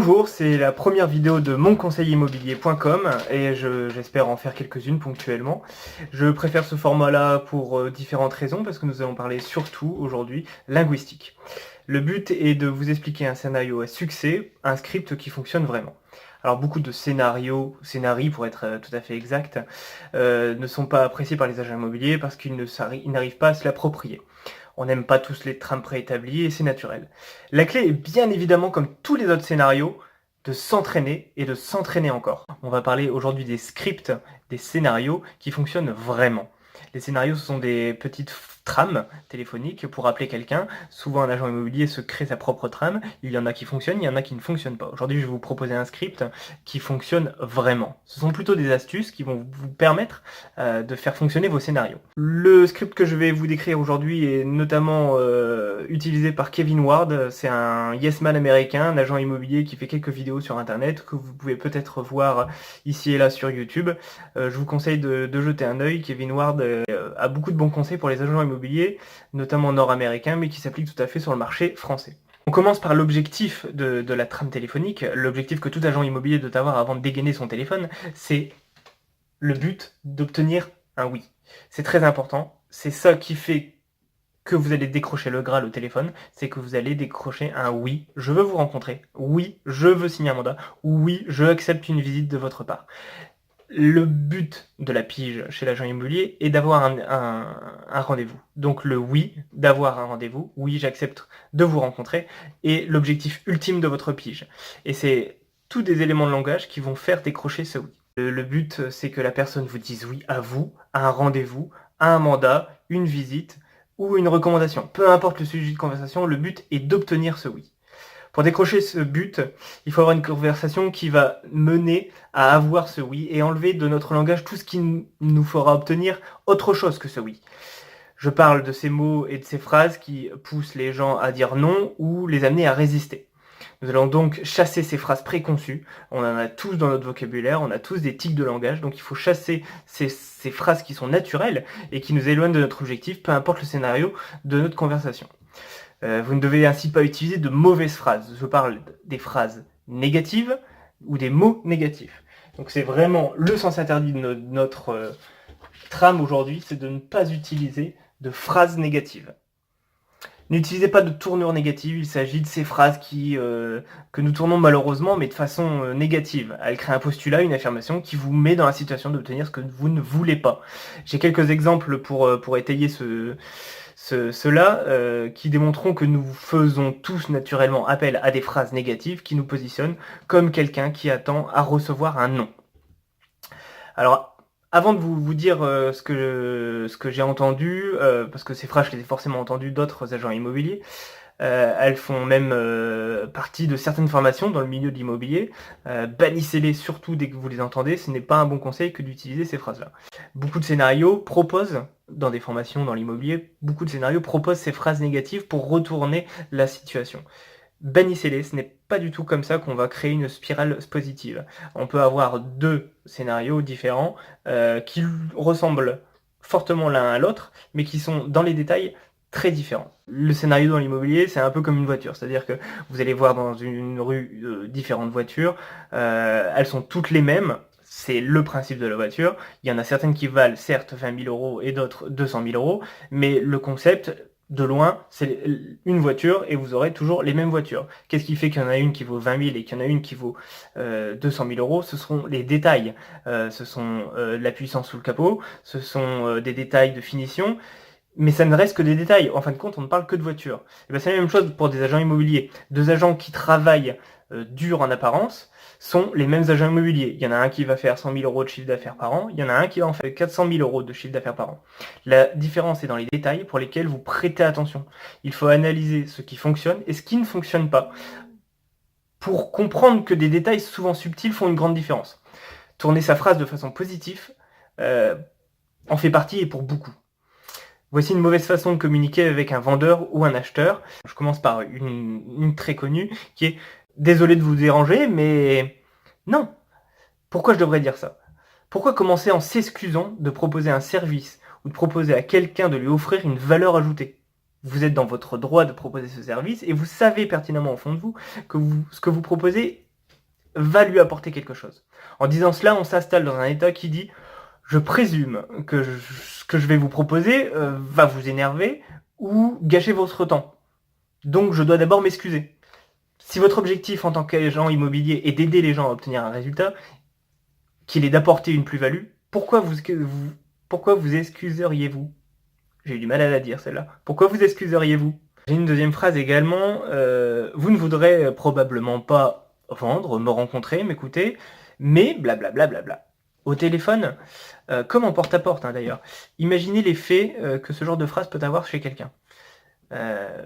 Bonjour, c'est la première vidéo de monconseilleimmobilier.com et j'espère en faire quelques-unes ponctuellement. Je préfère ce format-là pour différentes raisons parce que nous allons parler surtout aujourd'hui linguistique. Le but est de vous expliquer un scénario à succès, un script qui fonctionne vraiment. Alors beaucoup de scénarii pour être tout à fait exact, ne sont pas appréciés par les agents immobiliers parce qu'ils n'arrivent pas à se l'approprier. On n'aime pas tous les trames préétablies et c'est naturel. La clé est bien évidemment, comme tous les autres scénarios, de s'entraîner et de s'entraîner encore. On va parler aujourd'hui des scripts, des scénarios qui fonctionnent vraiment. Les scénarios, ce sont des petites trames téléphoniques pour appeler quelqu'un. Souvent, un agent immobilier se crée sa propre trame. Il y en a qui fonctionnent, il y en a qui ne fonctionnent pas. Aujourd'hui, je vais vous proposer un script qui fonctionne vraiment. Ce sont plutôt des astuces qui vont vous permettre de faire fonctionner vos scénarios. Le script que je vais vous décrire aujourd'hui est notamment utilisé par Kevin Ward. C'est un yes man américain, un agent immobilier qui fait quelques vidéos sur internet que vous pouvez peut-être voir ici et là sur YouTube. Je vous conseille de jeter un œil. Kevin Ward a beaucoup de bons conseils pour les agents immobiliers, notamment nord-américains, mais qui s'appliquent tout à fait sur le marché français. On commence par l'objectif de la trame téléphonique. L'objectif que tout agent immobilier doit avoir avant de dégainer son téléphone, c'est le but d'obtenir un oui. C'est très important. C'est ça qui fait que vous allez décrocher le Graal au téléphone, c'est que vous allez décrocher un oui, je veux vous rencontrer, oui, je veux signer un mandat, oui, je accepte une visite de votre part. Le but de la pige chez l'agent immobilier est d'avoir un rendez-vous. Donc le oui, d'avoir un rendez-vous, oui, j'accepte de vous rencontrer, est l'objectif ultime de votre pige. Et c'est tous des éléments de langage qui vont faire décrocher ce oui. Le but, c'est que la personne vous dise oui à vous, à un rendez-vous, à un mandat, une visite ou une recommandation. Peu importe le sujet de conversation, le but est d'obtenir ce oui. Pour décrocher ce but, il faut avoir une conversation qui va mener à avoir ce oui et enlever de notre langage tout ce qui nous fera obtenir autre chose que ce oui. Je parle de ces mots et de ces phrases qui poussent les gens à dire non ou les amener à résister. Nous allons donc chasser ces phrases préconçues. On en a tous dans notre vocabulaire, on a tous des tics de langage, donc il faut chasser ces phrases qui sont naturelles et qui nous éloignent de notre objectif, peu importe le scénario de notre conversation. Vous ne devez ainsi pas utiliser de mauvaises phrases. Je parle des phrases négatives ou des mots négatifs. Donc c'est vraiment le sens interdit de notre trame aujourd'hui, c'est de ne pas utiliser de phrases négatives. N'utilisez pas de tournure négative, il s'agit de ces phrases que nous tournons malheureusement, mais de façon négative. Elle crée un postulat, une affirmation qui vous met dans la situation d'obtenir ce que vous ne voulez pas. J'ai quelques exemples pour étayer cela qui démontreront que nous faisons tous naturellement appel à des phrases négatives qui nous positionnent comme quelqu'un qui attend à recevoir un non. Alors, avant de vous dire ce que j'ai entendu, parce que ces phrases, je les ai forcément entendues d'autres agents immobiliers, elles font même partie de certaines formations dans le milieu de l'immobilier. Bannissez-les surtout dès que vous les entendez, ce n'est pas un bon conseil que d'utiliser ces phrases-là. Beaucoup de scénarios proposent, dans des formations dans l'immobilier, beaucoup de scénarios proposent ces phrases négatives pour retourner la situation. Bannissez-les, ce n'est pas du tout comme ça qu'on va créer une spirale positive. On peut avoir deux scénarios différents qui ressemblent fortement l'un à l'autre, mais qui sont dans les détails très différents. Le scénario dans l'immobilier, c'est un peu comme une voiture, c'est-à-dire que vous allez voir dans une rue différentes voitures, elles sont toutes les mêmes, c'est le principe de la voiture. Il y en a certaines qui valent certes 20 000 euros et d'autres 200 000 euros, mais le concept, de loin, c'est une voiture et vous aurez toujours les mêmes voitures. Qu'est-ce qui fait qu'il y en a une qui vaut 20 000 et qu'il y en a une qui vaut 200 000 euros? Ce seront les détails. Ce sont la puissance sous le capot, ce sont des détails de finition, mais ça ne reste que des détails. En fin de compte, on ne parle que de voitures. Et ben, c'est la même chose pour des agents immobiliers. Deux agents qui travaillent dur en apparence sont les mêmes agents immobiliers. Il y en a un qui va faire 100 000 euros de chiffre d'affaires par an, il y en a un qui va en faire 400 000 euros de chiffre d'affaires par an. La différence est dans les détails pour lesquels vous prêtez attention. Il faut analyser ce qui fonctionne et ce qui ne fonctionne pas pour comprendre que des détails souvent subtils font une grande différence. Tourner sa phrase de façon positive en fait partie et pour beaucoup. Voici une mauvaise façon de communiquer avec un vendeur ou un acheteur. Je commence par une très connue qui est « Désolé de vous déranger, mais non. Pourquoi je devrais dire ça? Pourquoi commencer en s'excusant de proposer un service ou de proposer à quelqu'un de lui offrir une valeur ajoutée? Vous êtes dans votre droit de proposer ce service et vous savez pertinemment au fond de vous que ce que vous proposez va lui apporter quelque chose. En disant cela, on s'installe dans un état qui dit « Je présume que ce que je vais vous proposer va vous énerver ou gâcher votre temps. Donc je dois d'abord m'excuser. » Si votre objectif en tant qu'agent immobilier est d'aider les gens à obtenir un résultat, qu'il est d'apporter une plus-value, pourquoi vous excuseriez-vous? J'ai eu du mal à la dire celle-là. Pourquoi vous excuseriez-vous? J'ai une deuxième phrase également. Vous ne voudrez probablement pas vendre, me rencontrer, m'écouter, mais blablabla. Bla bla bla. Au téléphone, comme en porte-à-porte d'ailleurs, imaginez l'effet que ce genre de phrase peut avoir chez quelqu'un.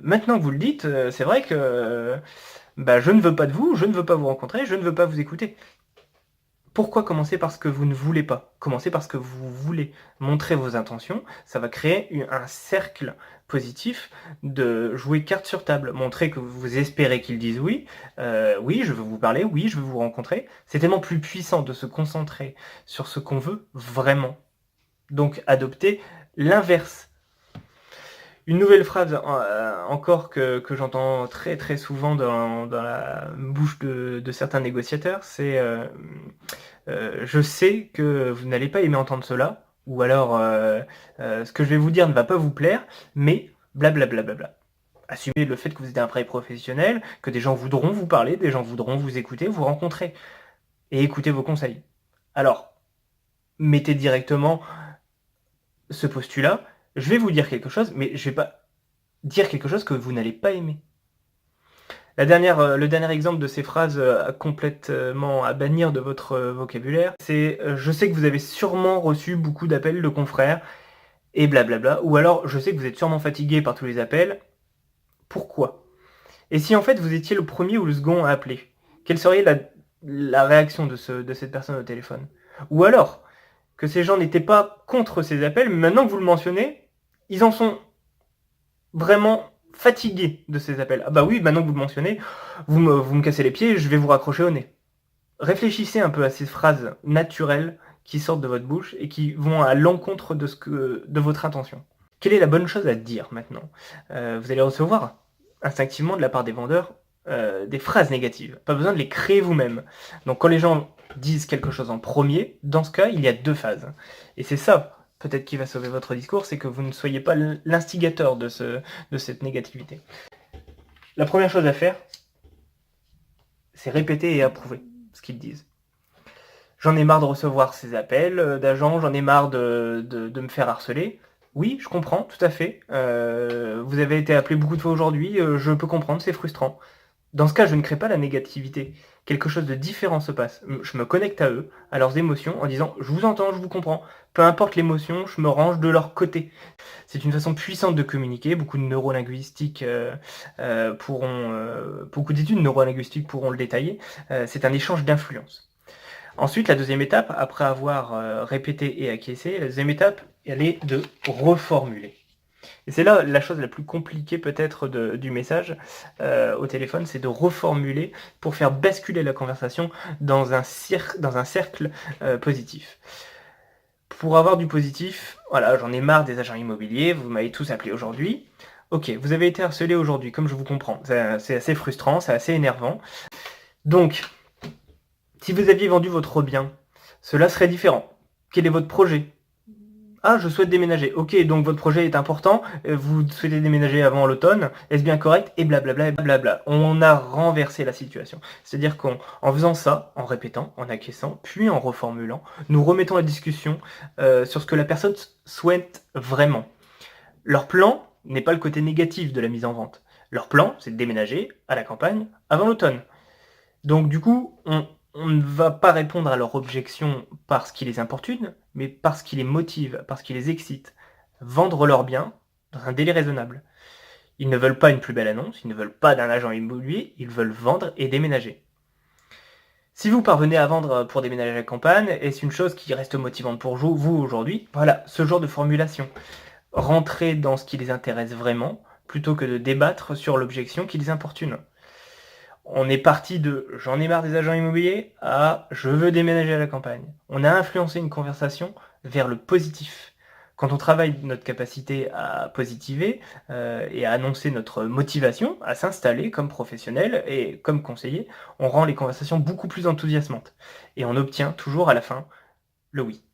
Maintenant que vous le dites, c'est vrai que je ne veux pas de vous, je ne veux pas vous rencontrer, je ne veux pas vous écouter. Pourquoi commencer par ce que vous ne voulez pas? Commencez par ce que vous voulez. Montrez vos intentions, ça va créer un cercle positif de jouer carte sur table. Montrez que vous espérez qu'ils disent oui, oui je veux vous parler, oui je veux vous rencontrer. C'est tellement plus puissant de se concentrer sur ce qu'on veut vraiment. Donc adoptez l'inverse. Une nouvelle phrase encore que j'entends très très souvent dans la bouche de certains négociateurs, c'est je sais que vous n'allez pas aimer entendre cela, ou alors ce que je vais vous dire ne va pas vous plaire, mais blablabla. Assumez le fait que vous êtes un vrai professionnel, que des gens voudront vous parler, des gens voudront vous écouter, vous rencontrer, et écouter vos conseils. Alors, mettez directement ce postulat, je vais vous dire quelque chose, mais je vais pas dire quelque chose que vous n'allez pas aimer. Le dernier exemple de ces phrases complètement à bannir de votre vocabulaire, c'est je sais que vous avez sûrement reçu beaucoup d'appels de confrères et blablabla, ou alors je sais que vous êtes sûrement fatigué par tous les appels, pourquoi? Et si en fait vous étiez le premier ou le second à appeler, quelle serait la réaction de cette personne au téléphone? Ou alors, que ces gens n'étaient pas contre ces appels, mais maintenant que vous le mentionnez, ils en sont vraiment fatigués de ces appels. Ah bah oui, maintenant que vous le mentionnez, vous me cassez les pieds, je vais vous raccrocher au nez. Réfléchissez un peu à ces phrases naturelles qui sortent de votre bouche et qui vont à l'encontre de votre intention. Quelle est la bonne chose à dire maintenant? Vous allez recevoir instinctivement de la part des vendeurs des phrases négatives. Pas besoin de les créer vous-même. Donc quand les gens disent quelque chose en premier, dans ce cas, il y a deux phases. Et c'est ça, peut-être, qui va sauver votre discours, c'est que vous ne soyez pas l'instigateur de cette négativité. La première chose à faire, c'est répéter et approuver ce qu'ils disent. J'en ai marre de recevoir ces appels d'agents, j'en ai marre de me faire harceler. Oui, je comprends, tout à fait. Vous avez été appelé beaucoup de fois aujourd'hui, je peux comprendre, c'est frustrant. Dans ce cas, je ne crée pas la négativité. Quelque chose de différent se passe. Je me connecte à eux, à leurs émotions, en disant « je vous entends, je vous comprends ». Peu importe l'émotion, je me range de leur côté. C'est une façon puissante de communiquer. Beaucoup d'études neurolinguistiques pourront le détailler. C'est un échange d'influence. Ensuite, la deuxième étape, après avoir répété et acquiescé, la deuxième étape, elle est de reformuler. Et c'est là la chose la plus compliquée peut-être du message au téléphone, c'est de reformuler pour faire basculer la conversation dans un cercle positif. Pour avoir du positif, voilà, j'en ai marre des agents immobiliers, vous m'avez tous appelé aujourd'hui. Ok, vous avez été harcelé aujourd'hui, comme je vous comprends. C'est assez frustrant, c'est assez énervant. Donc, si vous aviez vendu votre bien, cela serait différent. Quel est votre projet ? Ah, je souhaite déménager. Ok, donc votre projet est important, vous souhaitez déménager avant l'automne, est-ce bien correct? Et blablabla, et blablabla. On a renversé la situation. C'est-à-dire qu'en faisant ça, en répétant, en acquiesçant, puis en reformulant, nous remettons la discussion sur ce que la personne souhaite vraiment. Leur plan n'est pas le côté négatif de la mise en vente. Leur plan, c'est de déménager à la campagne avant l'automne. Donc du coup, on ne va pas répondre à leur objection parce qu'ils les importunent, mais parce qu'ils les motivent, parce qu'ils les excitent. Vendre leurs biens dans un délai raisonnable. Ils ne veulent pas une plus belle annonce, ils ne veulent pas d'un agent immobilier, ils veulent vendre et déménager. Si vous parvenez à vendre pour déménager à la campagne, est-ce une chose qui reste motivante pour vous aujourd'hui? Voilà, ce genre de formulation. Rentrez dans ce qui les intéresse vraiment, plutôt que de débattre sur l'objection qui les importune. On est parti de « j'en ai marre des agents immobiliers » à « je veux déménager à la campagne ». On a influencé une conversation vers le positif. Quand on travaille notre capacité à positiver et à annoncer notre motivation à s'installer comme professionnel et comme conseiller, on rend les conversations beaucoup plus enthousiasmantes et on obtient toujours à la fin le oui.